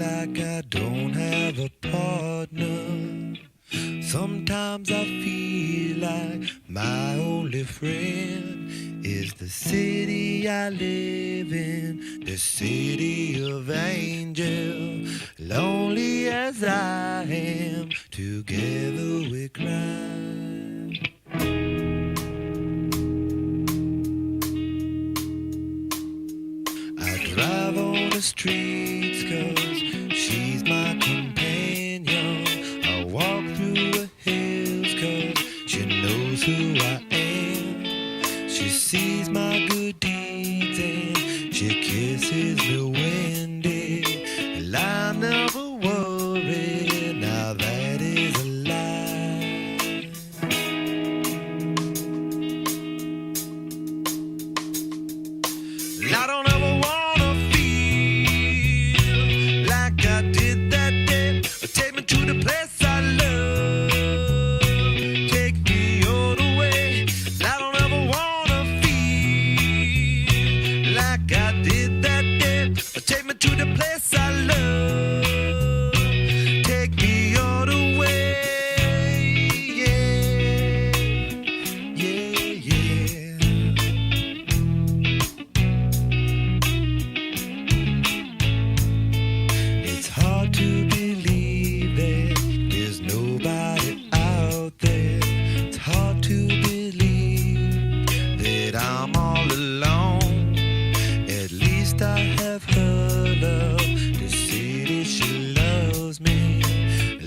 like I don't have a partner. Sometimes I feel like my only friend is the city I live in, the city of angels. Lonely as I am, together we cry. I drive on the streets 'cause she's my companion. I walk through the hills 'cause she knows who I am. She sees my good deeds and she kisses me windy. And I never worry, now that is a lie. I don't ever wanna feel like I did that day. Take me to the place I love. Take me all the way. I don't ever wanna feel like I did that day. Take me to the place I love. Take me all the way. Yeah, yeah, yeah. It's hard to believe that there's nobody out there. It's hard to believe that I'm all alone. At least I have her love. The city, she loves me.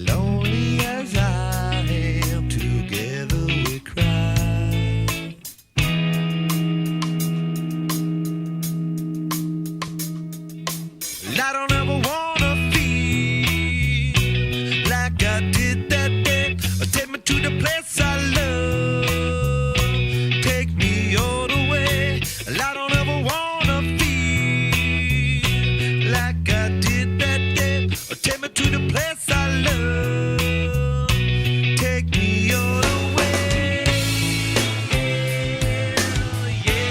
Lonely as I am, together we cry. I don't ever wanna feel like I did that day. Take me to the place I love. Take me all the way. I don't ever wanna feel like I did that day. Take me to the place I love. Take me all the way. Yeah,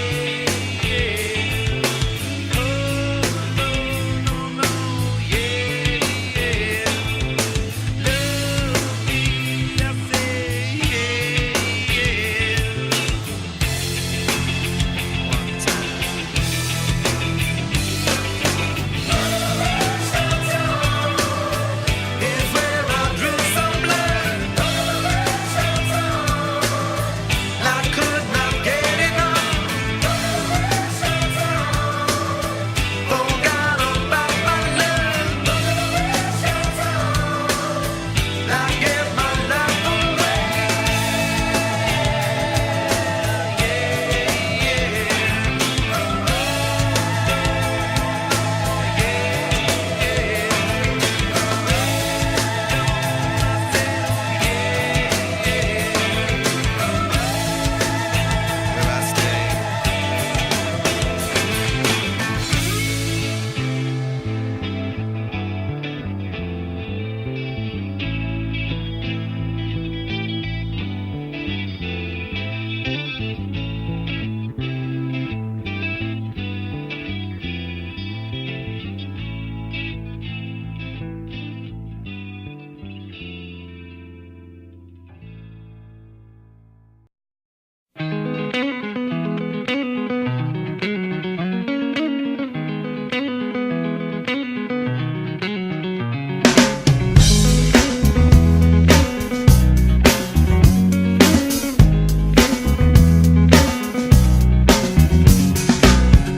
yeah. Oh, no, no, no. Yeah, yeah. Love me, I say, yeah, yeah. One time. Is where I drew some blood. I could not get enough. Forgot about my love. I gave my life away. Where I stay.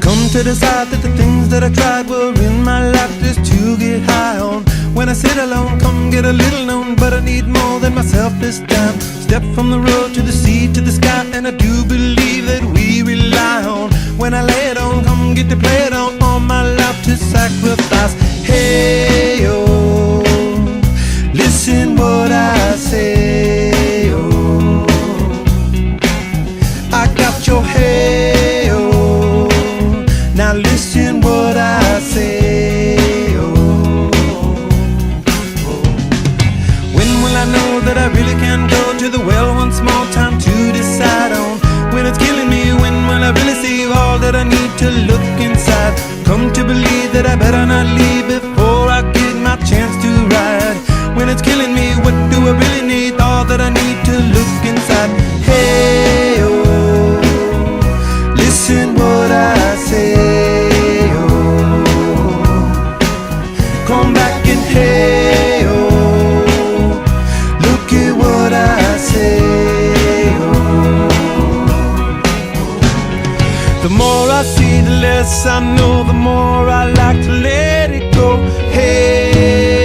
Come to decide that the things that I tried were in my life just to get high on. When I sit alone, come get a little known, but I need more than myself this time. Step from the road to the sea to the sky, and I do believe that we rely on. When I lay it on, come get to play it on, all my life to sacrifice. Hey, oh, listen what I say, oh, I got your hey, oh, now listen what I say, oh, oh. When will I know that I really can go to the well once more? Time to decide on when it's killing me. When will I really see all that I need to look inside? Come to believe that I better not leave before I get my on back and hey, oh, look at what I say, oh. The more I see, the less I know, the more I like to let it go. Hey,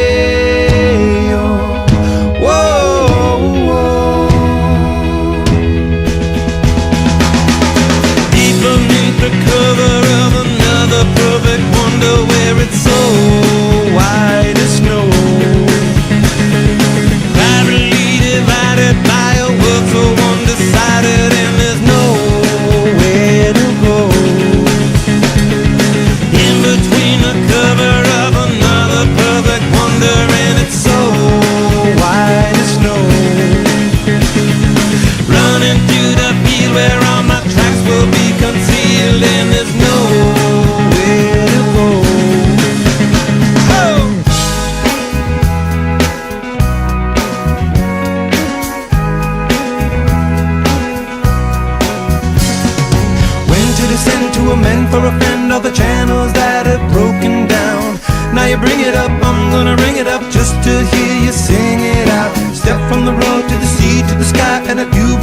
oh, whoa, whoa. Deep beneath the cover of another perfect wonder, where it's so white as snow, privately divided by a world so undecided, and there's nowhere to go. In between the cover of another perfect wonder, and it's so white as snow, running through the field where all my tracks will be concealed, and there's nowhere to go. Oh! When to descend to amend for a friend all the channels that have broken down. Now you bring it up, I'm gonna ring it up just to hear you sing it out. Step from the road to the sea to the sky, and if you